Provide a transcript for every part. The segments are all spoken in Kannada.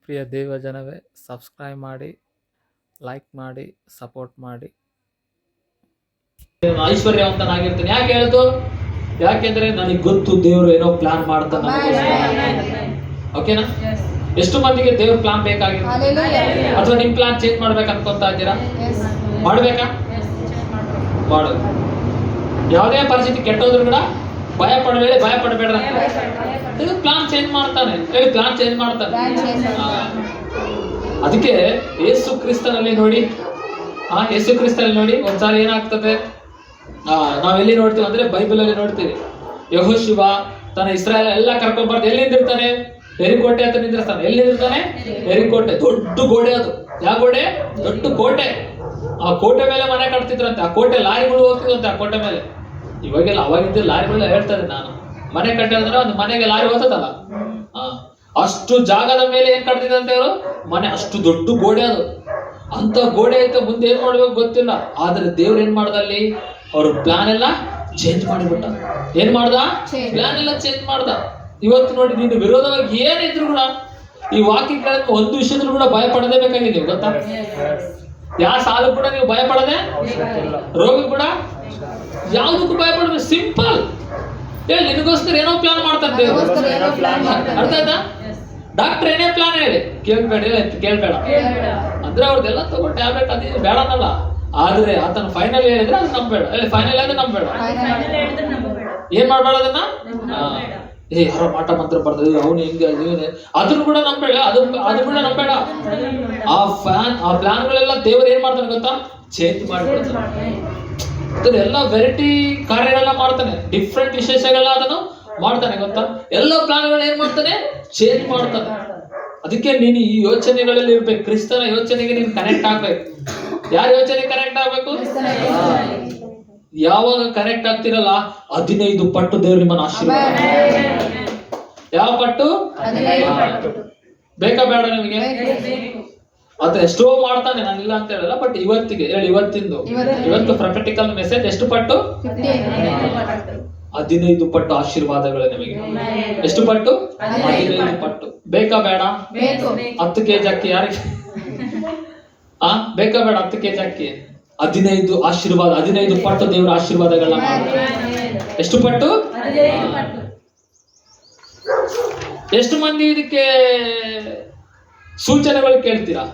ಪ್ರಿಯ ದೇವಜನವೇ, ಸಬ್ಸ್ಕ್ರೈಬ್ ಮಾಡಿ, ಲೈಕ್ ಮಾಡಿ, ಸಪೋರ್ಟ್ ಮಾಡಿ. ಐಶ್ವರ್ಯವಂತನಾಗಿರ್ತೀನಿ. ಯಾಕೆ ಹೇಳ್ತು? ಯಾಕೆಂದ್ರೆ ನನಗೆ ಗೊತ್ತು ದೇವರು ಏನೋ ಪ್ಲಾನ್ ಮಾಡ್ತಾನೆ. ಓಕೆನಾ? ಎಷ್ಟು ಮಂದಿಗೆ ದೇವ್ರ ಪ್ಲಾನ್ ಬೇಕಾಗಿರುತ್ತೆ? ಅಥವಾ ನಿಮ್ ಪ್ಲಾನ್ ಚೇಂಜ್ ಮಾಡ್ಬೇಕು ಅನ್ಕೊಂತಾ ಇದ್ದೀರಾ? ಮಾಡ್ಬೇಕಾ? ಮಾಡು. ಯಾವುದೇ ಪರಿಸ್ಥಿತಿ ಕೆಟ್ಟೋದ್ರು ಕೂಡ ಭಯ ಪಡಬೇಡ್ರ. ಇದು ಪ್ಲಾನ್ ಚೇಂಜ್ ಮಾಡ್ತಾನೆ. ಪ್ಲಾನ್ ಚೇಂಜ್ ಮಾಡ್ತಾನೆ. ಅದಕ್ಕೆ ಯೇಸು ಕ್ರಿಸ್ತನಲ್ಲಿ ನೋಡಿ, ಯೇಸು ಕ್ರಿಸ್ತನಲ್ಲಿ ನೋಡಿ ಒಂದ್ಸಾರಿ ಏನಾಗ್ತದೆ, ನಾವೆಲ್ಲಿ ನೋಡ್ತೀವಿ ಅಂದ್ರೆ ಬೈಬಲ್ ಅಲ್ಲಿ ನೋಡ್ತೀವಿ. ಯೆಹೋಶುವ ತನ್ನ ಇಸ್ರಾಯೇಲ್ ಎಲ್ಲ ಕರ್ಕೊಂಡ್ ಬರ್ದು ಎಲ್ಲಿ ನಿಂದಿರ್ತಾನೆ? ಎರಿಕೋಟೆ ಅಂತ ನಿಂದಿರ್ತಾನೆ. ಎಲ್ಲಿ ನಿಂದಿರ್ತಾನೆ? ಎರಿಕೋಟೆ. ದೊಡ್ಡ ಗೋಡೆ ಅದು. ಯಾವ ಗೋಡೆ? ದೊಡ್ಡ ಕೋಟೆ. ಆ ಕೋಟೆ ಮೇಲೆ ಮನೆ ಕಟ್ತಿದ್ರಂತೆ. ಆ ಕೋಟೆ ಲಾರಿಗಳು ಹೋಗ್ತಿದ್ರಂತೆ ಆ ಕೋಟೆ ಮೇಲೆ. ಇವಾಗೆಲ್ಲ ಅವಾಗಿದ್ದ ಲಾರಿಗಳೆಲ್ಲ ಹೇಳ್ತಾರೆ, ನಾನು ಮನೆ ಕಟ್ಟಿದ್ರೆ ಒಂದು ಮನೆಗೆ ಲಾರಿ ಹೋಗ್ತದಲ್ಲ, ಅಷ್ಟು ಜಾಗದ ಮೇಲೆ ಏನ್ ಕಟ್ತಿದ್ರಂತೆ ಅವರು ಮನೆ. ಅಷ್ಟು ದೊಡ್ಡ ಗೋಡೆ ಅದು. ಅಂತ ಗೋಡೆ ಐತೆ, ಮುಂದೆ ಏನ್ ಮಾಡ್ಬೇಕು ಗೊತ್ತಿಲ್ಲ. ಆದ್ರೆ ದೇವ್ರು ಏನ್ ಮಾಡ್ದಲ್ಲಿ, ಅವ್ರ ಪ್ಲಾನ್ ಎಲ್ಲ ಚೇಂಜ್ ಮಾಡಿಬಿಟ್ಟ. ಏನ್ ಮಾಡ್ದ? ಪ್ಲಾನ್ ಎಲ್ಲ ಚೇಂಜ್ ಮಾಡ್ದ. ಇವತ್ತು ನೋಡಿ, ನೀನು ವಿರೋಧವಾಗಿ ಏನಿದ್ರು ಕೂಡ ಈ ವಾಕ್ಯ ಕೇಳಕ್ಕೆ ಒಂದು ವಿಷಯದಲ್ಲೂ ಕೂಡ ಭಯ ಪಡದೇ ಬೇಕಾಗಿದೆ, ಗೊತ್ತಾ? ಯಾವ ಸಾಲು ಕೂಡ ನೀವು ಭಯ ಪಡದೆ, ರೋಗ ಕೂಡ ಯಾವ್ದಕ್ಕೂ ಭಯ ಪಡದೆ. ಸಿಂಪಲ್. ನಿನಗೋಸ್ಕರ ಏನೋ ಪ್ಲಾನ್ ಮಾಡ್ತಾರೆ. ಅರ್ಥ ಆಯ್ತಾ? ಡಾಕ್ಟರ್ ಏನೇ ಪ್ಲಾನ್ ಹೇಳಿ ಕೇಳ್ಬೇಡ ಅಂದ್ರೆ ಅವ್ರದ್ದೆಲ್ಲ ತಗೊಂಡು ಟ್ಯಾಬ್ಲೆಟ್ ಅದೇ ಬೇಡ ಅನ್ನಲ್ಲ. ಆದ್ರೆ ಆತನ ಫೈನಲ್ ಹೇಳಿದ್ರೆ ಅದು ನಂಬೇಡ. ಫೈನಲ್ ಆದ್ರೆ ನಂಬೇಡ. ಏನ್ ಮಾಡ್ಬೇಡ ಅದನ್ನ. ಯಾರೋ ಮಾಟ ಮಂತ್ರ ಬರ್ತದೆ, ಅವನು ಹಿಂಗೆ ಅದನ್ನು ಕೂಡ ನಂಬೇಡ. ಅದು ಕೂಡ ನಂಬೇಡ. ಆ ಪ್ಲಾನ್ಗಳೆಲ್ಲ ದೇವರು ಏನ್ ಮಾಡ್ತಾನೆ ಗೊತ್ತಾ? ಚೇಂಜ್ ಮಾಡ್ಬಿಡ್ತಾನೆ. ಎಲ್ಲ ವೆರೈಟಿ ಕಾರ್ಯಗಳನ್ನ ಮಾಡ್ತಾನೆ, ಡಿಫ್ರೆಂಟ್ ವಿಶೇಷಗಳನ್ನ ಅದನ್ನು ಮಾಡ್ತಾನೆ, ಗೊತ್ತಾ? ಎಲ್ಲ ಪ್ಲಾನ್ಗಳು ಏನ್ ಮಾಡ್ತಾನೆ? ಚೇಂಜ್ ಮಾಡ್ತಾನೆ. ಅದಕ್ಕೆ ನೀನು ಈ ಯೋಚನೆಗಳಲ್ಲಿ ಇರ್ಬೇಕು. ಕ್ರಿಸ್ತನ ಯೋಚನೆಗೆ ನೀನು ಕನೆಕ್ಟ್ ಆಗ್ಬೇಕು. ಯಾರ ಯೋಚನೆ ಕನೆಕ್ಟ್ ಆಗ್ಬೇಕು? ಯಾವಾಗ ಕನೆಕ್ಟ್ ಆಗ್ತಿರಲ್ಲ 15 ಪಟ್ಟು ದೇವ್ರು ನಿಮ್ಮನ್ನ ಆಶೀರ್ವಾದ. ಯಾವ ಪಟ್ಟು? ಬೇಕಾ ಬೇಡ ನಿಮಗೆ? ಅದ ಎಷ್ಟೋ ಮಾಡ್ತಾನೆ, ನಾನು ಇಲ್ಲ ಅಂತ ಹೇಳಲ್ಲ. ಬಟ್ ಇವತ್ತು ಪ್ರೊಫೆಟಿಕಲ್ ಮೆಸೇಜ್ ಎಷ್ಟು ಪಟ್ಟು? 15 ಪಟ್ಟು ಆಶೀರ್ವಾದಗಳು ನಿಮಗೆ. ಎಷ್ಟು ಪಟ್ಟು? 15 ಪಟ್ಟು. ಬೇಕಾ ಬೇಡ? 10 ಕೆಜಿ ಅಕ್ಕಿ ಯಾರಿಗೆ ಬೇಕಾ ಬೇಡ? 10 ಕೆಜಿ ಅಕ್ಕಿ 15 ಆಶೀರ್ವಾದ. 15 ಪಟ್ಟು ದೇವರ ಆಶೀರ್ವಾದಗಳನ್ನ ಮಾಡ್ತಾರೆ. ಎಷ್ಟು ಪಟ್ಟು? ಎಷ್ಟು ಮಂದಿ ಇದಕ್ಕೆ ಸೂಚನೆಗಳು ಕೇಳ್ತೀರಾ?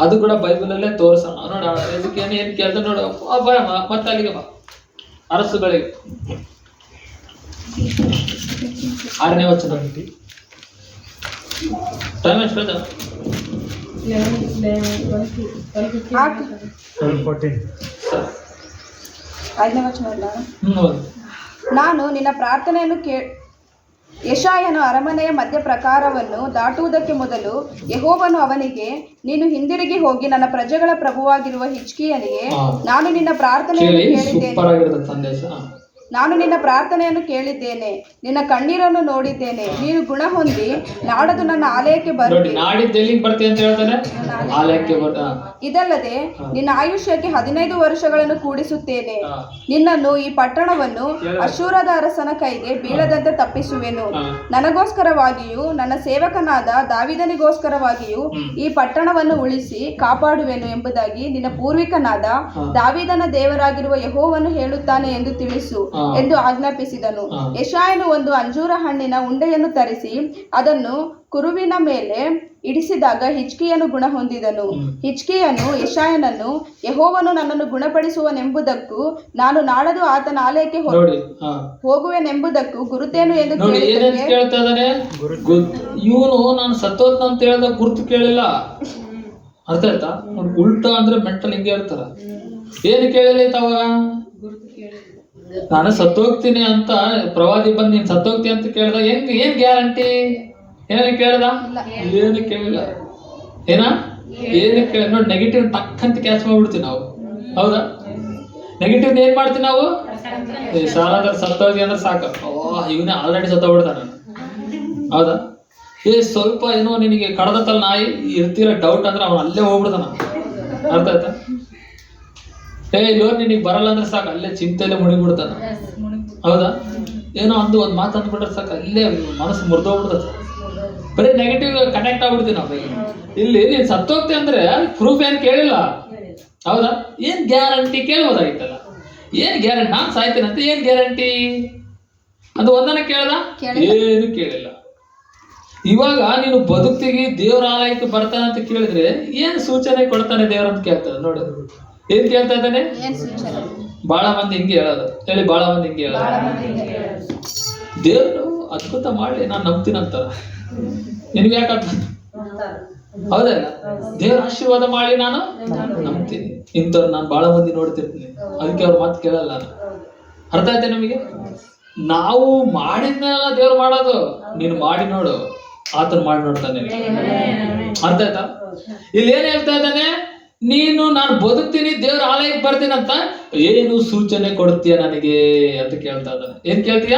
ಅದು ಕೂಡ ಬೈಬಲ್ ಅಲ್ಲೇ ತೋರಿಸೋಣ. ನೋಡ, ಇದಕ್ಕೆ ಏನ್ ಕೇಳ್ತ ನೋಡ. ಮತ್ತೆ ಅಲ್ಲಿಗೆ ಬಾ. ಅರಸುಗಳಿಗೆ 6ನೇ ವಚನ. ಟೈಮ್ ಎಷ್ಟು? 5ನೇ ವಚನ. ನಾನು ನಿನ್ನ ಪ್ರಾರ್ಥನೆಯನ್ನು ಯೆಶಾಯನು ಅರಮನೆಯ ಮಧ್ಯ ಪ್ರಾಕಾರವನ್ನು ದಾಟುವುದಕ್ಕೆ ಮೊದಲು ಯೆಹೋವನು ಅವನಿಗೆ, ನೀನು ಹಿಂದಿರುಗಿ ಹೋಗಿ ನನ್ನ ಪ್ರಜೆಗಳ ಪ್ರಭುವಾಗಿರುವ ಹಿಜ್ಕೀಯನಿಗೆ, ನಾನು ನಿನ್ನ ಪ್ರಾರ್ಥನೆಯನ್ನು ಕೇಳಿದ್ದೇನೆ, ನಿನ್ನ ಕಣ್ಣೀರನ್ನು ನೋಡಿದ್ದೇನೆ, ನೀನು ಗುಣ ಹೊಂದಿ ನಾಡದು ನನ್ನ ಆಲಯಕ್ಕೆ ಬರುತ್ತಿ. ಇದಲ್ಲದೆ ನಿನ್ನ ಆಯುಷ್ಯಕ್ಕೆ 15 ವರ್ಷಗಳನ್ನು ಕೂಡಿಸುತ್ತೇನೆ. ನಿನ್ನನ್ನು ಈ ಪಟ್ಟಣವನ್ನು ಅಶ್ಶೂರದ ಅರಸನ ಕೈಗೆ ಬೀಳದಂತೆ ತಪ್ಪಿಸುವೆನು. ನನಗೋಸ್ಕರವಾಗಿಯೂ ನನ್ನ ಸೇವಕನಾದ ದಾವೀದನಿಗೋಸ್ಕರವಾಗಿಯೂ ಈ ಪಟ್ಟಣವನ್ನು ಉಳಿಸಿ ಕಾಪಾಡುವೆನು ಎಂಬುದಾಗಿ ನಿನ್ನ ಪೂರ್ವಿಕನಾದ ದಾವೀದನ ದೇವರಾಗಿರುವ ಯೆಹೋವನು ಹೇಳುತ್ತಾನೆ ಎಂದು ತಿಳಿಸು ಎಂದು ಆಜ್ಞಾಪಿಸಿದನು. ಯೆಶಾಯನು ಒಂದು ಅಂಜೂರ ಹಣ್ಣಿನ ಉಂಡೆಯನ್ನು ತರಿಸಿ ಅದನ್ನು ಕುರುವಿನ ಮೇಲೆ ಇಡಿಸಿದಾಗ ಹಿಜ್ಕೀಯನು ಗುಣ ಹೊಂದಿದನು. ಹಿಜ್ಕೀಯನು ಯೆಶಾಯನನ್ನು, ಯೆಹೋವನು ನನ್ನನ್ನು ಗುಣಪಡಿಸುವನೆಂಬುದಕ್ಕೂ ನಾನು ನಾಡದು ಆತನ ಆಲಯಕ್ಕೆ ಹೋಗುವೆನೆಂಬುದಕ್ಕೂ ಗುರುತೇನು ಎಂದು ಕೇಳ್ತಾನೆ. ಇವನು ನಾನು ಸತ್ತೋತ್ ಅಂತ ಹೇಳಿದ ಗುರುತು ಕೇಳಿಲ್ಲ. ಅರ್ಥ ಆಯ್ತಾ? ಉಲ್ಟಾ ಅಂದ್ರೆ ಮೆಂಟಲ್ ಹಿಂಗೆ ಹೇಳ್ತಾರ. ಏನು ಕೇಳಿಲ್ಲ ಅವಾಗ? ನಾನು ಸತ್ತೋಗ್ತೀನಿ ಅಂತ ಪ್ರವಾದಿ ಬಂದು ನೀನ್ ಸತ್ತೋಗ್ತೀನಿ ಅಂತ ಕೇಳ್ದ. ಏನ್ ಗ್ಯಾರಂಟಿ? ಏನ ಕೇಳ್ದ? ಏನು ಕೇಳಿಲ್ಲ. ಏನು ಕೇಳ ನೋಡಿ. ನೆಗೆಟಿವ್ ಟಕ್ಕಂತ ಕ್ಯಾಚ್ ಮಾಡ್ಬಿಡ್ತೀವಿ ನಾವು, ಹೌದಾ? ನೆಗೆಟಿವ್ ಏನ್ ಮಾಡ್ತೀವಿ ನಾವು? ಸಾಲಾದ್ರೆ ಸತ್ತೋಗಿ ಅಂದ್ರೆ ಸಾಕು, ಇವನೇ ಆಲ್ರೆಡಿ ಸತ್ತೋಗ್ಬಿಡ್ತಾನೆ, ಹೌದಾ? ಸ್ವಲ್ಪ ಏನೋ ನಿನಗೆ ಕಡದತ್ತಲ್ಲ ನಾಯಿ ಇರ್ತೀರ ಡೌಟ್ ಅಂದ್ರೆ ಅವನು ಅಲ್ಲೇ ಹೋಗ್ಬಿಡ್ತಾನ. ಅರ್ಥ ಆಯ್ತಾ? ಲೋನ್ ನಿನಗೆ ಬರಲ್ಲ ಅಂದ್ರೆ ಸಾಕು, ಅಲ್ಲೇ ಚಿಂತೆಯಲ್ಲೇ ಮುಳುಗಿಬಿಡ್ತಾನ, ಹೌದಾ? ಏನೋ ಒಂದು ಮಾತು ಅಂದ್ಬಿಟ್ರೆ ಸಾಕು, ಅಲ್ಲೇ ಮನಸ್ಸು ಮುರಿದೋಗ್ಬಿಡ್ತದೆ. ಬರೀ ನೆಗೆಟಿವ್ ಕನೆಕ್ಟ್ ಆಗ್ಬಿಡ್ತೀವಿ ನಾವು. ಇಲ್ಲಿ ನೀನ್ ಸತ್ತೋಗ್ತಿ ಅಂದ್ರೆ ಪ್ರೂಫ್ ಏನ್ ಕೇಳಿಲ್ಲ, ಹೌದಾ? ಏನ್ ಗ್ಯಾರಂಟಿ ಕೇಳ್ಬೋದಾಗಿತ್ತಲ್ಲ. ಏನ್ ಗ್ಯಾರಂಟಿ ನಾನ್ ಸಾಯ್ತೇನೆ ಅಂತ ಏನ್ ಗ್ಯಾರಂಟಿ ಅದು ಒಂದನ್ನ ಕೇಳ್ದ? ಏನು ಕೇಳಿಲ್ಲ. ಇವಾಗ ನೀನು ಬದುಕ್ತಿಗೆ ದೇವ್ರ ಆಲಯಕ್ಕೆ ಬರ್ತಾನೆ ಅಂತ ಕೇಳಿದ್ರೆ ಏನ್ ಸೂಚನೆ ಕೊಡ್ತಾನೆ ದೇವ್ರ ಅಂತ ಕೇಳ್ತಾನೆ. ನೋಡಿ ಏನ್ ಕೇಳ್ತಾ ಇದ್ದಾನೆ? ಬಹಳ ಮಂದಿ ಹಿಂಗೆ ಹೇಳೋದು ಹೇಳಿ, ಬಹಳ ಮಂದಿ ಹಿಂಗೆ ಹೇಳೋದು, ದೇವ್ರು ಅದ್ಭುತ ಮಾಡಿ ನಾನು ನಂಬ್ತೀನಿ ಅಂತಾರ. ನಿನ್ಗೆ ಯಾಕಂತ? ಹೌದಲ್ಲ, ದೇವ್ರ ಆಶೀರ್ವಾದ ಮಾಡಿ ನಾನು ನಂಬ್ತೀನಿ. ಇಂಥವ್ರು ನಾನು ಬಹಳ ಮಂದಿ ನೋಡ್ತಿರ್ತೀನಿ, ಅದಕ್ಕೆ ಅವ್ರ ಮಾತು ಕೇಳಲ್ಲ ನಾನು. ಅರ್ಥ ಆಯ್ತಾ ನಿಮಗೆ? ನಾವು ಮಾಡಿದ್ನೆಲ್ಲ ದೇವ್ರು ಮಾಡೋದು. ನೀನು ಮಾಡಿ ನೋಡು, ಆತನ ಮಾಡಿ ನೋಡ್ತಾನೆ. ಅರ್ಥ ಆಯ್ತಾ? ಇಲ್ಲಿ ಏನ್ ಹೇಳ್ತಾ ಇದ್ದಾನೆ? ನೀನು ನಾನು ಬದುಕ್ತೀನಿ, ದೇವ್ರ ಆಲಯಕ್ಕೆ ಬರ್ತೀನಿ ಅಂತ ಏನು ಸೂಚನೆ ಕೊಡ್ತೀಯ ನನಗೆ ಅಂತ ಕೇಳ್ತಾ ಇದ್ದಾನೆ. ಏನ್ ಕೇಳ್ತೀಯ?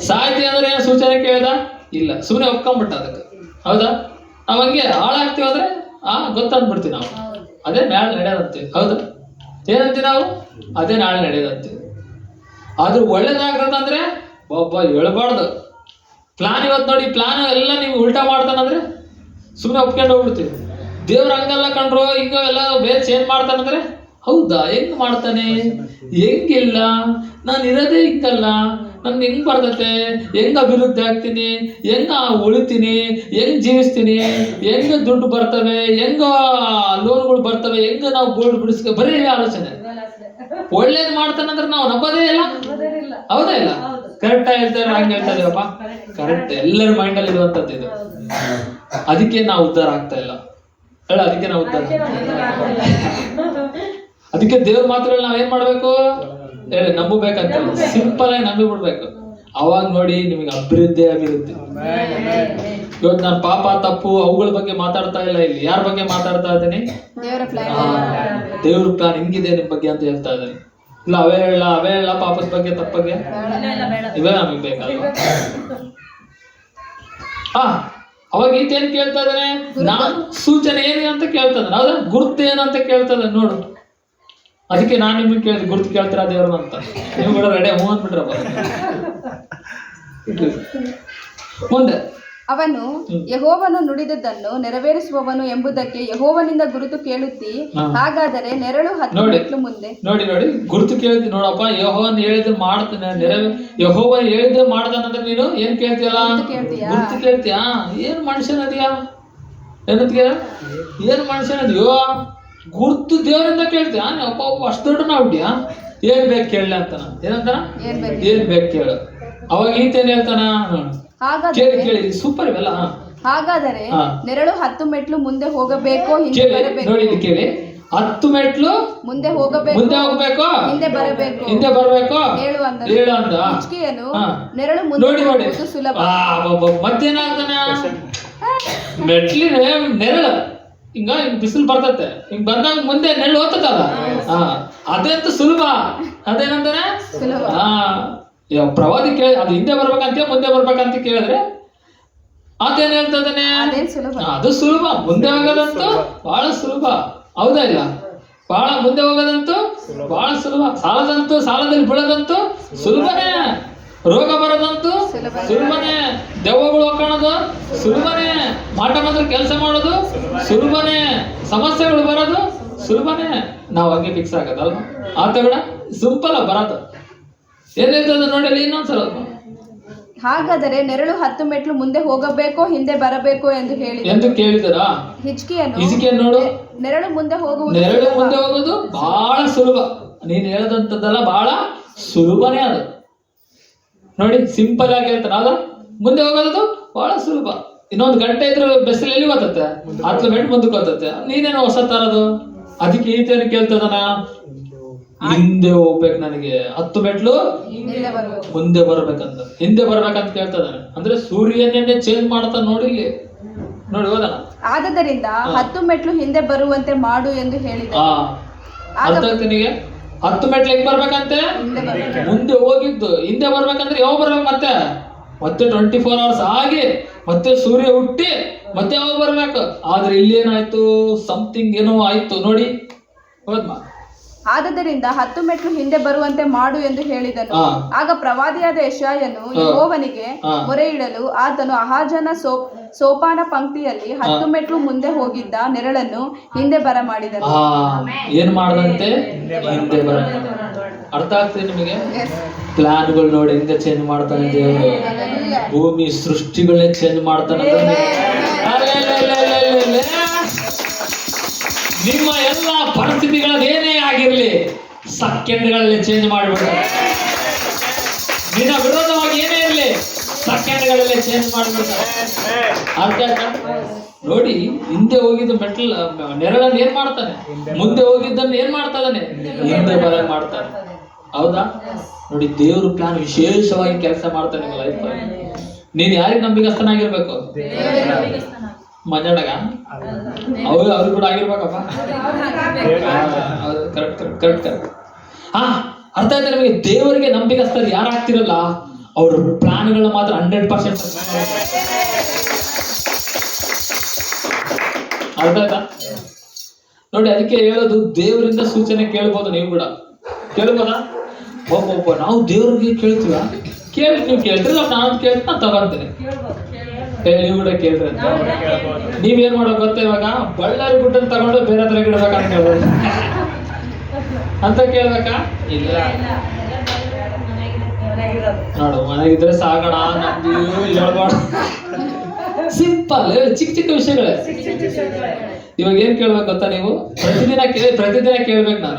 ಸಾಯ್ತೀಯ ಅಂದ್ರೆ ಏನ್ ಸೂಚನೆ ಕೇಳ್ದ? ಇಲ್ಲ, ಸುಮ್ಮನೆ ಒಪ್ಕೊಂಡ್ಬಿಟ್ಟ ಅದಕ್ಕೆ. ಹೌದಾ? ನಾವ್ ಹಂಗೆ ಹಾಳಾಗ್ತೀವಿ ಅಂದ್ರೆ ಗೊತ್ತಂದ್ಬಿಡ್ತೀವಿ ನಾವು, ಅದೇ ನಾಳೆ ನಡೆಯೋದಂತೀವಿ. ಹೌದಾ? ಏನಂತೀವಿ ನಾವು? ಅದೇ ನಾಳೆ ನಡೆಯೋದಂತೀವಿ. ಆದ್ರೂ ಒಳ್ಳೇದಾಗ್ತದಂದ್ರೆ ಒಬ್ಬ ಹೇಳ್ಬಾರ್ದು. ಪ್ಲಾನ್ ಇವತ್ತು ನೋಡಿ, ಪ್ಲಾನ್ ಎಲ್ಲ ನೀವು ಉಲ್ಟಾ ಮಾಡ್ತಾನಂದ್ರೆ ಸುಮ್ಮನೆ ಒಪ್ಕೊಂಡು ಹೋಗ್ಬಿಡ್ತೀವಿ. ದೇವ್ರ ಹಂಗಲ್ಲ ಕಂಡ್ರು, ಹಿಂಗ ಎಲ್ಲ ಬೇರೆ ಚೇಂಜ್ ಮಾಡ್ತಾನಂದ್ರೆ ಹೌದಾ? ಹೆಂಗ್ ಮಾಡ್ತಾನೆ? ಹೆಂಗಿಲ್ಲ, ನಾನು ಇರೋದೇ ಹಿಂಗಲ್ಲ, ನನ್ ಹೆಂಗ್ ಬರ್ತತೆ, ಹೆಂಗ್ ಅಭಿವೃದ್ಧಿ ಆಗ್ತೀನಿ, ಹೆಂಗ ಉಳಿತೀನಿ, ಹೆಂಗ್ ಜೀವಿಸ್ತೀನಿ, ಹೆಂಗ ದುಡ್ಡು ಬರ್ತವೆ, ಹೆಂಗ ಲೋನ್ಗಳು ಬರ್ತವೆ, ಹೆಂಗ ನಾವು ಗೋಲ್ಡ್ ಬಿಡಿಸ್ಕೊ, ಬರೀ ಆಲೋಚನೆ. ಒಳ್ಳೇದ್ ಮಾಡ್ತಾನಂದ್ರೆ ನಾವು ನಂಬೋದೇ ಇಲ್ಲ. ಹೌದಾ ಇಲ್ಲ? ಕರೆಕ್ಟ್ ಹೇಳ್ತಾರೆ, ಹಂಗ ಹೇಳ್ತಾ ಇದೀವಪ್ಪ. ಕರೆಕ್ಟ್, ಎಲ್ಲರ ಮೈಂಡ್ ಅಲ್ಲಿ ಇರುವಂತದ್ದು ಇದು. ಅದಕ್ಕೆ ನಾವು ಉದ್ಧಾರ ಆಗ್ತಾ ಇಲ್ಲ ಹೇಳ. ಅದಕ್ಕೆ ನಾವು ಉದ್ಧಾರ, ಅದಕ್ಕೆ ದೇವ್ರ ಮಾತುಗಳು ನಾವೇನ್ ಮಾಡ್ಬೇಕು ಹೇಳಿ, ನಂಬಬೇಕಂತ. ಸಿಂಪಲ್ ಆಗಿ ನಂಬಿ ಬಿಡ್ಬೇಕು. ಅವಾಗ ನೋಡಿ ನಿಮಗೆ ಅಭಿವೃದ್ಧಿ. ಇವತ್ತು ನಾನು ಪಾಪ ತಪ್ಪು ಅವುಗಳ ಬಗ್ಗೆ ಮಾತಾಡ್ತಾ ಇಲ್ಲ. ಇಲ್ಲಿ ಯಾರ ಬಗ್ಗೆ ಮಾತಾಡ್ತಾ ಇದ್ದೀನಿ? ದೇವ್ರ ಪ್ಲಾನ್ ಹಿಂಗಿದೆ ನಿಮ್ ಬಗ್ಗೆ ಅಂತ ಹೇಳ್ತಾ ಇದ್ದೀನಿ. ಇಲ್ಲ ಅವೇ ಹೇಳ ಪಾಪದ ಬಗ್ಗೆ, ತಪ್ಪ ಬಗ್ಗೆ ಇವೇ ನಮಗೆ ಬೇಕಲ್ಲ. ಅವಾಗ ಈತೇನ್ ಕೇಳ್ತಾ ಇದ್ದಾನೆ? ನಾನು ಸೂಚನೆ ಏನು ಅಂತ ಕೇಳ್ತಾ ಇದ್ದಾನೆ. ಹೌದಾ? ಗುರುತು ಏನಂತ ಕೇಳ್ತಾ ಇದ್ದಾನೆ ನೋಡು. ಅದಕ್ಕೆ ನಾನು ನಿಮ್ಗೆ ಕೇಳಿದೆ, ಗುರುತು ಕೇಳ್ತೀರಾ ದೇವ್ರನ್ನ ಅಂತ. ನೀವು ಕೂಡ ರೆಡಿ ಹೂ ಅಂದ್ಬಿಟ್ರಪ್ಪ. ಮುಂದೆ ಅವನು ಯೆಹೋವನು ನುಡಿದದ್ದನ್ನು ನೆರವೇರಿಸುವವನು ಎಂಬುದಕ್ಕೆ ಯೆಹೋವನಿಂದ ಗುರುತು ಕೇಳುತ್ತಿ. ಹಾಗಾದರೆ ನೆರಳು 10 ಮೆಟ್ಲು ಮುಂದೆ. ನೋಡಿ ಗುರುತು ಕೇಳ್ತಿ ನೋಡಪ್ಪ. ಯೆಹೋವನ್ ಹೇಳಿದ್ರೆ ಮಾಡ್ತಾನೆ, ಯೆಹೋವನ್ ಹೇಳಿದ್ರೆ ಮಾಡ್ತಾನಂದ್ರೆ ನೀನು ಏನ್ ಕೇಳ್ತೀಯಲ್ಲ? ಗುರುತು ಕೇಳ್ತೀಯಾ? ಏನ್ ಮನುಷ್ಯನದಿಯಾ? ಏನಂತೀಯ? ಏನ್ ಮನುಷ್ಯನದಿಯೋ? ಗುರುತು ದೇವರಿಂದ ಕೇಳ್ತೀಯ? ಅಪ್ಪ ಅಷ್ಟು ದೊಡ್ಡ ನಾವ್ಬಿಟ್ಯಾ? ಏನ್ ಬೇಕು ಕೇಳಲಿ ಅಂತಾನ. ಏನಂತಾನ? ಏನ್ ಬೇಕು ಕೇಳು. ಅವಾಗ ಈತೇನ್ ಹೇಳ್ತಾನ? ಕೇಳಿ ಸೂಪರ್ ಇವೆಲ್ಲ. ಹಾಗಾದರೆ ನೆರಳು 10 ಮೆಟ್ಲು ಮುಂದೆ ಹೋಗಬೇಕು, ಹಿಂದೆ ಬರಬೇಕು. ನೋಡಿ ಕೇಳಿ, 10 ಮೆಟ್ಲು ಮುಂದೆ ಹೋಗಬೇಕು, ಹಿಂದೆ ಬರಬೇಕು, ಹೇಳು ಅಂದ. ಹಿಜ್ಕೀಯನು ನೆರಳು ಮುಂದೆ ಹೋಗುವುದು ಸುಲಭ. ಮತ್ತೇನಾಗ್ತಾನ? ಮೆಟ್ಲಿನ ನೆರಳು ಹಿಂಗ ಬಿಸಿಲು ಬರ್ತತೆ, ಹಿಂಗ್ ಬಂದಾಗ ಮುಂದೆ ನೆರಳು ಹೋಗ್ತದಲ್ಲ, ಅದಂತೂ ಸುಲಭ. ಅದೇನಂತಾನೆ? ಪ್ರವಾದಿ ಕೇಳಿ ಅದು ಹಿಂದೆ ಬರ್ಬೇಕಂತ ಮುಂದೆ ಬರ್ಬೇಕಂತ ಕೇಳಿದ್ರೆ ಅದೇನ್ ಹೇಳ್ತದಾನೆ? ಅದು ಸುಲಭ. ಮುಂದೆ ಹೋಗೋದಂತೂ ಬಹಳ ಸುಲಭ. ಹೌದಾ ಇಲ್ಲ? ಬಹಳ ಮುಂದೆ ಹೋಗೋದಂತೂ ಬಹಳ ಸುಲಭ. ಸಾಲದಲ್ಲಿ ಬೀಳೋದಂತೂ ಸುಲಭನೇ. ರೋಗ ಬರೋದಂತೂ ಸುಲಭನೇ. ದೆವ್ವಗಳು ಹೋಗೋದು ಸುಲಭನೇ. ಮಾಟ ಮಾತ್ರ ಕೆಲಸ ಮಾಡೋದು ಸುಲಭನೇ. ಸಮಸ್ಯೆಗಳು ಬರೋದು ಸುಲಭನೇ. ನಾವು ಹಂಗೆ ಫಿಕ್ಸ್ ಆಗೋದಲ್ವ? ಆತ ಕೂಡ ಸಿಂಪಲ್ ಬರೋದು. ಏನ್ ಹೇಳ್ತದ ನೋಡಿ ಇನ್ನೊಂದ್ಸಲ. ಹಾಗಾದರೆ ನೆರಳು 10 ಮೆಟ್ಲು ಮುಂದೆ ಹೋಗಬೇಕು, ಹಿಂದೆ ಬರಬೇಕು ಎಂದು ಕೇಳಿದರ ಹಿಜ್ಕೀಯನು ನೋಡು, ನೆರಳು ಮುಂದೆ ಹೋಗುವುದು ಬಹಳ ಸುಲಭ. ನೀನ್ ಹೇಳದಂತದ್ದಲ್ಲ, ಬಹಳ ಸುಲಭನೇ ಅದು. ನೋಡಿ ಸಿಂಪಲ್ ಆಗಿ ಹೇಳ್ತಾನ. ಅದ ಮುಂದೆ ಹೋಗೋದು ಬಹಳ ಸುಲಭ. ಇನ್ನೊಂದು ಗಂಟೆ ಇದ್ರೆ ಬಸ್ಸಲ್ಲಿ ಎಲ್ಲಿ ಗೊತ್ತತ್ತೆ? 10 ಮೆಟ್ಲು ಮುಂದಕ್ಕೆ ಹೋಗ್ತತ್ತೆ. ನೀನೇನೋ ಹೊಸ ತರದು. ಅದಕ್ಕೆ ಈತೇನು ಕೇಳ್ತದನ? ಹಿಂದೆ ಹೋಗ್ಬೇಕು, ನನಗೆ 10 ಮೆಟ್ಲು ಮುಂದೆ ಬರ್ಬೇಕಂತ, ಹಿಂದೆ ಬರ್ಬೇಕಂತ ಕೇಳ್ತದಾನೆ. ಅಂದ್ರೆ ಸೂರ್ಯನೇ ಚೇಂಜ್ ಮಾಡ್ತಾ ನೋಡಿ ಹೋದನ. ಆದ್ದರಿಂದ 10 ಮೆಟ್ಲು ಹಿಂದೆ ಬರುವಂತೆ ಮಾಡು ಎಂದು ಹೇಳಿದ. ಅರ್ಥ ಆಗ್ತನಿಗೆ? 10 ಮೆಟ್ಲು ಹೆಂಗ್ ಬರ್ಬೇಕಂತೆ? ಮುಂದೆ ಹೋಗಿದ್ದು ಹಿಂದೆ ಬರ್ಬೇಕಂದ್ರೆ ಯಾವಾಗ ಬರ್ಬೇಕು? ಮತ್ತೆ 24 hours ಆಗಿ ಮತ್ತೆ ಸೂರ್ಯ ಹುಟ್ಟಿ ಮತ್ತೆ ಯಾವಾಗ ಬರ್ಬೇಕು? ಆದ್ರೆ ಇಲ್ಲಿ ಏನಾಯ್ತು? ಸಮಥಿಂಗ್ ಏನೋ ಆಯ್ತು ನೋಡಿ. ಹೌದಮ್ಮ? ಆದದರಿಂದ 10 ಮೆಟ್ಲು ಹಿಂದೆ ಬರುವಂತೆ ಮಾಡು ಎಂದು ಹೇಳಿದನು. ಹಾ. ಆಗ ಪ್ರವಾದಿಯಾದ ಯೆಶಾಯನು ಯೆಹೋವನಿಗೆ ಮೊರೆಯಿಡಲು ಆತನು ಅಹಾಜನ ಸೋಪಾನ ಪಂಕ್ತಿಯಲ್ಲಿ 10 ಮೆಟ್ಲು ಮುಂದೆ ಹೋಗಿದ್ದ ನೆರಳನ್ನು ಹಿಂದೆ ಬರಮಾಡಿದನು. ಏನ್ ಮಾಡದಂತೆ? ಹಿಂದೆ ಬರ. ಅರ್ಥ ಆಗ್ತದೆ ನಿಮಗೆ? ಪ್ಲಾನ್ಗಳು ನೋಡಿ ಹಿಂದೆ ಚೇಂಜ್ ಮಾಡ್ತಾನೆ ದೇವರು. ಭೂಮಿ ಸೃಷ್ಟಿಗಳನ್ನೇ ಚೇಂಜ್ ಮಾಡ್ತಾನೆ. ನಿಮ್ಮ ಎಲ್ಲ ಪರಿಸ್ಥಿತಿಗಳೇನೇ ಆಗಿರ್ಲಿ ಸೆಕೆಂಡ್ಗಳಲ್ಲಿ ಚೇಂಜ್ ಮಾಡಿಬಿಡ್ತಾರೆ. ನಿನ್ನ ವಿರೋಧವಾಗಿ ಏನೇ ಇರಲಿ ಸೆಕೆಂಡ್ಗಳಲ್ಲಿ ಚೇಂಜ್ ಮಾಡಿಬಿಡ್ತಾರೆ. ಅರ್ಥ ಆಯ್ತಾ? ನೋಡಿ, ಹಿಂದೆ ಹೋಗಿದ್ದು ನೆರಳನ್ನು ಏನ್ ಮಾಡ್ತಾನೆ, ಮುಂದೆ ಹೋಗಿದ್ದನ್ನು ಏನ್ ಮಾಡ್ತಾನೆ, ಹಿಂದೆ ಬರ ಮಾಡ್ತಾನೆ. ಹೌದಾ? ನೋಡಿ, ದೇವ್ರ ಪ್ಲಾನ್ ವಿಶೇಷವಾಗಿ ಕೆಲಸ ಮಾಡ್ತಾನೆ ನಿಮ್ಮ ಲೈಫ್. ನೀನ್ ಯಾರಿಗೆ ನಂಬಿಕಸ್ಥನಾಗಿರ್ಬೇಕು? ಮಂಜಾಡಗ ಅವ್ರಿಗೆ ಕೂಡ ಆಗಿರ್ಬೇಕಪ್ಪ. ಕರೆಕ್ಟ್. ಅರ್ಥ ಆಯ್ತಾ ನಿಮಗೆ? ದೇವರಿಗೆ ನಂಬಿಕಸ್ಥರು ಯಾರು ಆಗ್ತಿರಲ್ಲ ಅವ್ರ ಪ್ಲಾನ್ಗಳನ್ನ ಮಾತ್ರ 100% ಅರ್ಥ ಆಯ್ತಾ? ನೋಡಿ, ಅದಕ್ಕೆ ಹೇಳೋದು ದೇವರಿಂದ ಸೂಚನೆ ಕೇಳ್ಬೋದು. ನೀವು ಕೂಡ ಕೇಳ್ಬೋದಾ? ಒಬ್ಬೊಬ್ಬ ನಾವು ದೇವ್ರಿಗೆ ಕೇಳ್ತೀವ? ಕೇಳಿ, ನೀವು ಕೇಳ್ತೀರಿ, ನಾನು ಕೇಳ್ತೀನಿ, ನಾನು ತಗೊಂತೀನಿ. ನೀವು ಕೂಡ ಕೇಳ್ರಿ ಅಂತ. ನೀವೇನ್ ಮಾಡೋದು ಗೊತ್ತಾ? ಇವಾಗ ಬಳ್ಳಾರಿ ಗುಡ್ಡನ್ನು ತಗೊಂಡು ಬೇರೆ ಹತ್ರ ಇಡ್ಬೇಕಂತ ಕೇಳ್ಬೋದು ಅಂತ ಕೇಳ್ಬೇಕಾ? ಇಲ್ಲ, ನೋಡು, ಮನೆಗಿದ್ರೆ ಸಾಗೋಣ, ನಮ್ದು ಹೇಳ್ಬಾರ್ದು. ಸಿಂಪಲ್, ಚಿಕ್ಕ ವಿಷಯಗಳೇ. ಇವಾಗ ಏನ್ ಕೇಳ್ಬೇಕು ಗೊತ್ತಾ? ನೀವು ಪ್ರತಿದಿನ ಕೇಳ್ಬೇಕು.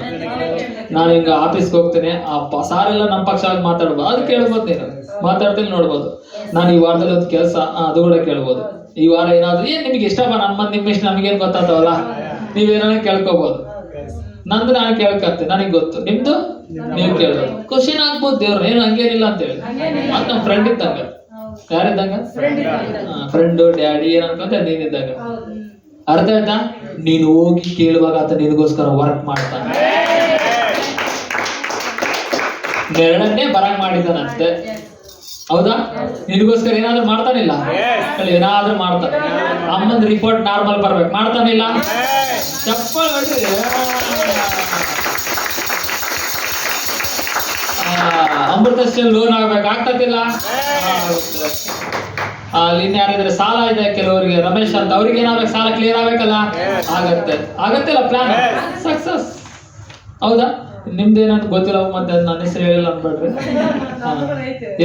ನಾನು ಹಿಂಗ ಆಫೀಸ್ಗೆ ಹೋಗ್ತೇನೆ, ಆ ಸಾರೆಲ್ಲ ನಮ್ಮ ಪಕ್ಷವಾಗಿ ಮಾತಾಡ್ಬೋದು, ಅದು ಕೇಳ್ಬೋದು. ನೀನು ಮಾತಾಡ್ತೀನಿ, ನೋಡ್ಬೋದು. ನಾನು ಈ ವಾರದಲ್ಲಿ ಒಂದು ಕೆಲಸ, ಅದು ಕೂಡ ಕೇಳ್ಬೋದು. ಈ ವಾರ ಏನಾದ್ರು ನಿಮ್ಗೆ ಇಷ್ಟ ಬಾ, ನಿಮ್ಮ ಇಷ್ಟ ನಮಗೇನು ಗೊತ್ತಾಗ್ತಾವಲ್ಲ, ನೀವೇನ ಕೇಳ್ಕೋಬಹುದು. ನಂದು ನಾನು ಕೇಳ್ಕಂತೆ, ನನಗೆ ಗೊತ್ತು. ನಿಮ್ದು ನೀವು ಕೇಳ್ಬೋದು. ಕ್ವಶನ್ ಆಗ್ಬೋದು ದೇವ್ರು, ಏನು ಹಂಗೇನಿಲ್ಲ ಅಂತ ಹೇಳಿ. ಮತ್ತೆ ನಮ್ಮ ಫ್ರೆಂಡ್ ಇದ್ದಂಗ. ಯಾರಿದ್ದಂಗ? ಫ್ರೆಂಡು, ಡ್ಯಾಡಿ ಏನ್ ಅನ್ಕೊಂತ ನೀನಿದ್ದಾಗ. ಅರ್ಥ ಆಯ್ತಾ? ನೀನು ಹೋಗಿ ಕೇಳುವಾಗ ಆತ ನಿನಗೋಸ್ಕರ ವರ್ಕ್ ಮಾಡ್ತಾನೆ. ನೆರಳನ್ನೇ ಬರಂಗ್ ಮಾಡಿದ್ದಾನಂತೆ. ಹೌದಾ? ನಿನಗೋಸ್ಕರ ಏನಾದ್ರೂ ಮಾಡ್ತಾನಿಲ್ಲ? ಏನಾದ್ರೂ ಮಾಡ್ತಾನೆ. ಅಮ್ಮಂದ್ ರಿಪೋರ್ಟ್ ನಾರ್ಮಲ್ ಬರ್ಬೇಕು, ಮಾಡ್ತಾನಿಲ್ಲ? ಚಪ್ಪಲ್ ಹೊಡ್ರಿ. ಅಮೃತಶ್ರೀ ಲೋನ್ ಆಗ್ಬೇಕು, ಆಗ್ತತಿಲ್ಲ? ಅಲ್ಲಿ ಇನ್ಯಾರಿದ್ರೆ ಸಾಲ ಇದೆ ಕೆಲವರಿಗೆ, ರಮೇಶ್ ಅಂತ, ಅವ್ರಿಗೆ ಏನಾಗ್ಬೇಕು, ಸಾಲ ಕ್ಲಿಯರ್ ಆಗ್ಬೇಕಲ್ಲ? ಆಗತ್ತಿಲ್ಲ? Plan success. ಹೌದಾ? ನಿಮ್ದೇನಂತ ಗೊತ್ತಿಲ್ಲ, ಮತ್ತೆ ನನ್ನ ಹೆಸರು ಹೇಳಿಲ್ಲ ಅನ್ಬೇಡ್ರಿ.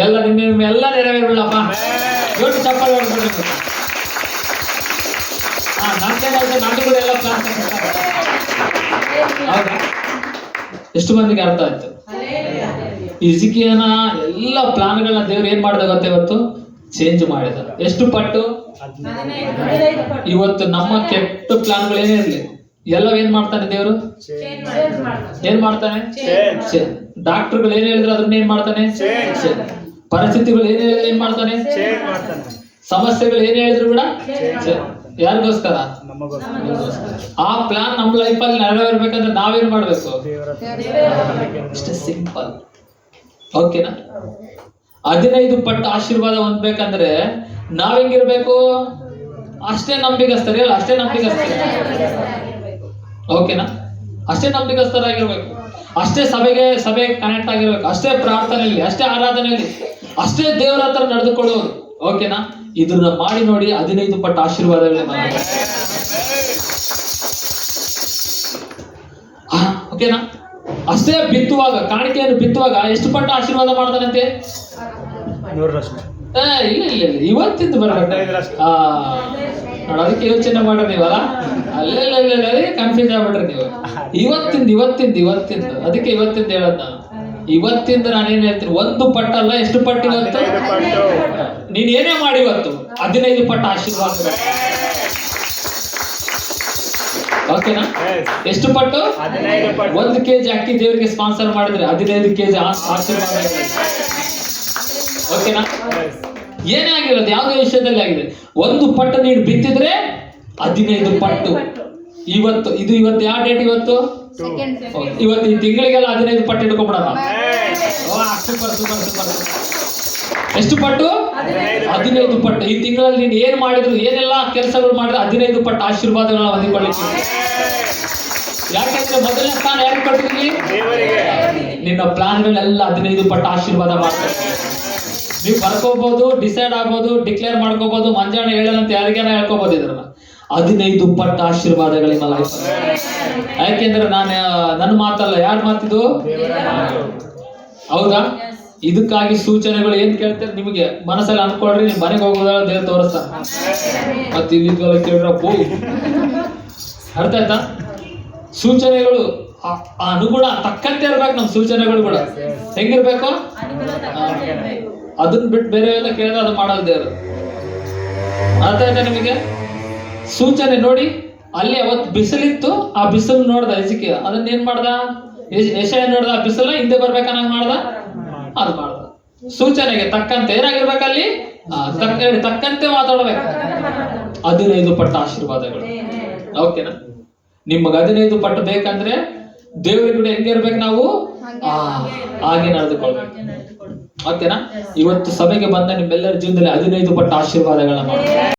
ಎಲ್ಲ ನಿಮ್ಮೆಲ್ಲ ನೆರವೇರ್ಬಿಡಪ್ಪ. ದೊಡ್ಡ ಚಪ್ಪಲ್ ಹೊಡ್ಬಿಡ್ರಿ. ನಂದು ಕೂಡ ಎಲ್ಲ ಪ್ಲಾನ್. ಹೌದಾ? ಎಷ್ಟು ಮಂದಿಗೆ ಅರ್ಥ ಆಯ್ತು? ಹಿಜ್ಕೀಯನ ಎಲ್ಲ ಪ್ಲಾನ್ಗಳನ್ನ ದೇವ್ರು ಏನ್ ಮಾಡಿದ ಗೊತ್ತ? ಇವತ್ತು ಚೇಂಜ್ ಮಾಡಿದ. ಎಷ್ಟು ಪಟ್ಟು? ಇವತ್ತು ನಮ್ಮ ಕೆಟ್ಟ ಪ್ಲಾನ್ಗಳು ಏನೇ ಇರ್ಲಿ ಎಲ್ಲವ ಏನ್ ಮಾಡ್ತಾನೆ ದೇವರು? ಏನ್ ಮಾಡ್ತಾನೆ? ಡಾಕ್ಟರ್ಗಳು ಏನ್ ಹೇಳಿದ್ರು ಅದನ್ನ ಏನ್ ಮಾಡ್ತಾನೆ? ಪರಿಸ್ಥಿತಿಗಳು ಏನ್ ಹೇಳಿದ್ರೆ ಏನ್ ಮಾಡ್ತಾನೆ? ಸಮಸ್ಯೆಗಳು ಏನ್ ಹೇಳಿದ್ರು ಕೂಡ ಯಾರಿಗೋಸ್ಕರ? ಆ ಪ್ಲಾನ್ ನಮ್ಮ ಲೈಫ್ ಅಲ್ಲಿ ನೆರವೇರ್ಬೇಕಂದ್ರೆ ನಾವೇನ್ ಮಾಡ್ಬೇಕು? ಇಷ್ಟೇ ಸಿಂಪಲ್. ಓಕೆನಾ? 15 ಪಟ್ಟು ಆಶೀರ್ವಾದ ಹೊಂದ್ಬೇಕಂದ್ರೆ ನಾವ್ ಹೆಂಗಿರ್ಬೇಕು? ಅಷ್ಟೇ ನಂಬಿಕಸ್ತರು. ಹೇಳ, ಅಷ್ಟೇ ನಂಬಿಕಸ್ತರು. ಓಕೆನಾ? ಅಷ್ಟೇ ನಂಬಿಕಸ್ಥರಾಗಿರ್ಬೇಕು. ಅಷ್ಟೇ ಸಭೆಗೆ ಕನೆಕ್ಟ್ ಆಗಿರ್ಬೇಕು. ಅಷ್ಟೇ ಪ್ರಾರ್ಥನೆಯಲ್ಲಿ, ಅಷ್ಟೇ ಆರಾಧನೆಯಲ್ಲಿ, ಅಷ್ಟೇ ದೇವರ ಹತ್ರ ನಡೆದುಕೊಳ್ಳೋರು. ಓಕೆನಾ? ಇದನ್ನ ಮಾಡಿ ನೋಡಿ, 15 ಪಟ್ಟು ಆಶೀರ್ವಾದಗಳೇ. ಓಕೆನಾ? ಅಷ್ಟೇ ಬಿತ್ತುವಾಗ, ಕಾಣಿಕೆಯನ್ನು ಬಿತ್ತುವಾಗ ಎಷ್ಟು ಪಟ್ಟು ಆಶೀರ್ವಾದ ಮಾಡ್ತಾನಂತೆ? 100%. ಇಲ್ಲ, ಇವತ್ತಿಂದ ಬರ್ಬೇಕು. ನೋಡಿ, ಅದಕ್ಕೆ ಯೋಚನೆ ಮಾಡ್ರಿ ನೀವಲ್ಲ, ಅಲ್ಲೇ ಕನ್ಫ್ಯೂಸ್ ಆಗ್ಬಿಡ್ರಿ ನೀವು. ಇವತ್ತಿಂದ ಅದಕ್ಕೆ ಇವತ್ತಿಂದ ಹೇಳದ್ ನಾನು. ಇವತ್ತಿಂದ ನಾನೇನ್ ಹೇಳ್ತೀನಿ, 1 ಪಟ್ಟಲ್ಲ, ಎಷ್ಟು ಪಟ್ಟು ಇವತ್ತು? ನೀನ್ ಏನೇ ಮಾಡಿ ಇವತ್ತು 15 ಪಟ್ಟು ಆಶೀರ್ವಾದ. ಓಕೆನಾ? ಎಷ್ಟು ಪಟ್ಟು? 1 kg ಅಕ್ಕಿ ದೇವರಿಗೆ ಸ್ಪಾನ್ಸರ್ ಮಾಡಿದ್ರೆ 15 kg ಆಶೀರ್ವಾದ. ಓಕೆನಾ? ಏನೇ ಆಗಿರೋದು, ಯಾವುದೇ ವಿಷಯದಲ್ಲಿ ಆಗಿದೆ, 1 ಪಟ್ಟು ನೀನು ಬಿತ್ತಿದ್ರೆ 15 ಪಟ್ಟು. ಇವತ್ತು ಯಾವ ಡೇಟ್? ಇವತ್ತು ಈ ತಿಂಗಳಿಗೆಲ್ಲ 15 ಪಟ್ಟು ಇಟ್ಕೊಂಡ್ಬಿಡೋಣ. ಸೂಪರ್. ಎಷ್ಟು ಪಟ್ಟು? 15 ಪಟ್ಟು. ಈ ತಿಂಗಳಲ್ಲಿ ನೀನು ಏನ್ ಮಾಡಿದ್ರು, ಏನೆಲ್ಲ ಕೆಲಸಗಳು ಮಾಡಿದ್ರೆ 15 ಪಟ್ಟು ಆಶೀರ್ವಾದಗಳನ್ನ ಹೊಂದಿಕೊಳ್ಳಿಕ್ಕೆ. ಯಾಕಂದ್ರೆ ಮೊದಲನೇ ಸ್ಥಾನ ಯಾರಿಗೆ ಕೊಟ್ಟಿದ್ದೀವಿ? ನಿನ್ನ ಪ್ಲಾನ್ಗಳನ್ನೆಲ್ಲ 15 ಪಟ್ಟು ಆಶೀರ್ವಾದ ಮಾಡ್ತಾರೆ. ನೀವು ಬರ್ಕೋಬಹುದು, ಡಿಸೈಡ್ ಆಗ್ಬೋದು, ಡಿಕ್ಲೇರ್ ಮಾಡ್ಕೋಬಹುದು, ಮಂಜಾಣ ಹೇಳಂತ ಯಾರಿಗಾನ ಹೇಳ್ಕೋಬಹುದು. ಇದ್ರನ್ನ 15 ಪಟ್ಟು ಆಶೀರ್ವಾದಗಳು ನಿಮ್ಮ ಲೈಫ್. ಯಾಕೆಂದ್ರೆ ನನ್ನ ಮಾತಲ್ಲ, ಯಾರು ಮಾತಿದು? ಹೌದಾ? ಇದಕ್ಕಾಗಿ ಸೂಚನೆಗಳು ಏನ್ ಕೇಳ್ತಾರೆ ನಿಮಗೆ ಮನಸ್ಸಲ್ಲಿ ಅನ್ಕೊಳ್ರಿ, ನಿಮ್ ಮನೆಗೆ ಹೋಗೋದಾದ್ರೆ ದೇವ್ರು ತೋರಿಸ್ತಾನೆ. ಮತ್ತೆ ಇಲ್ಲಿದ್ವಲ್ಲ ಕೇಳ್ರಪ್ಪ, ಅರ್ಥ ಆಯ್ತಾ? ಸೂಚನೆಗಳು ಅನುಗುಣ ತಕ್ಕಂತೆ ಇರ್ಬೇಕು. ನಮ್ ಸೂಚನೆಗಳು ಕೂಡ ಹೆಂಗಿರ್ಬೇಕು? ಅದನ್ನ ಬಿಟ್ಟು ಬೇರೆ ಎಲ್ಲ ಕೇಳಿದ್ರೆ ಅದು ಮಾಡೋದು ದೇವ್ರು. ಅರ್ಥ ಆಯ್ತಾ ನಿಮಗೆ? ಸೂಚನೆ ನೋಡಿ, ಅಲ್ಲಿ ಅವತ್ತು ಬಿಸಿಲಿತ್ತು, ಆ ಬಿಸಿಲು ನೋಡ್ದ ಎಜಿಕೆ, ಅದನ್ನ ಏನ್ ಮಾಡ್ದ? ಯೆಶಾಯ ನೋಡ್ದ, ಆ ಬಿಸಿಲ ಹಿಂದೆ ಬರ್ಬೇಕನ್ನಂಗ್ ಮಾಡ್ದ, ಅದು ಮಾಡ್ದ. ಸೂಚನೆಗೆ ತಕ್ಕಂತೆ ಏನಾಗಿರ್ಬೇಕಲ್ಲಿ? ತಕ್ಕಂತೆ ಮಾತಾಡ್ಬೇಕು. 15 ಪಟ್ಟು ಆಶೀರ್ವಾದಗಳು. ಓಕೆನಾ? ನಿಮಗೆ 15 ಪಟ್ಟು ಬೇಕಂದ್ರೆ ದೇವರ ಕೂಡ ಹೆಂಗಿರ್ಬೇಕು ನಾವು? ಹಾಗೆ ನಡೆದುಕೊಳ್ಬೇಕು. ಓಕೆನಾ? ಇವತ್ತು ಸಭೆಗೆ ಬಂದ ನಿಮ್ಮೆಲ್ಲರ ಜೀವನದಲ್ಲಿ 15 ಪಟ್ಟು ಆಶೀರ್ವಾದಗಳನ್ನ ಮಾಡಿ.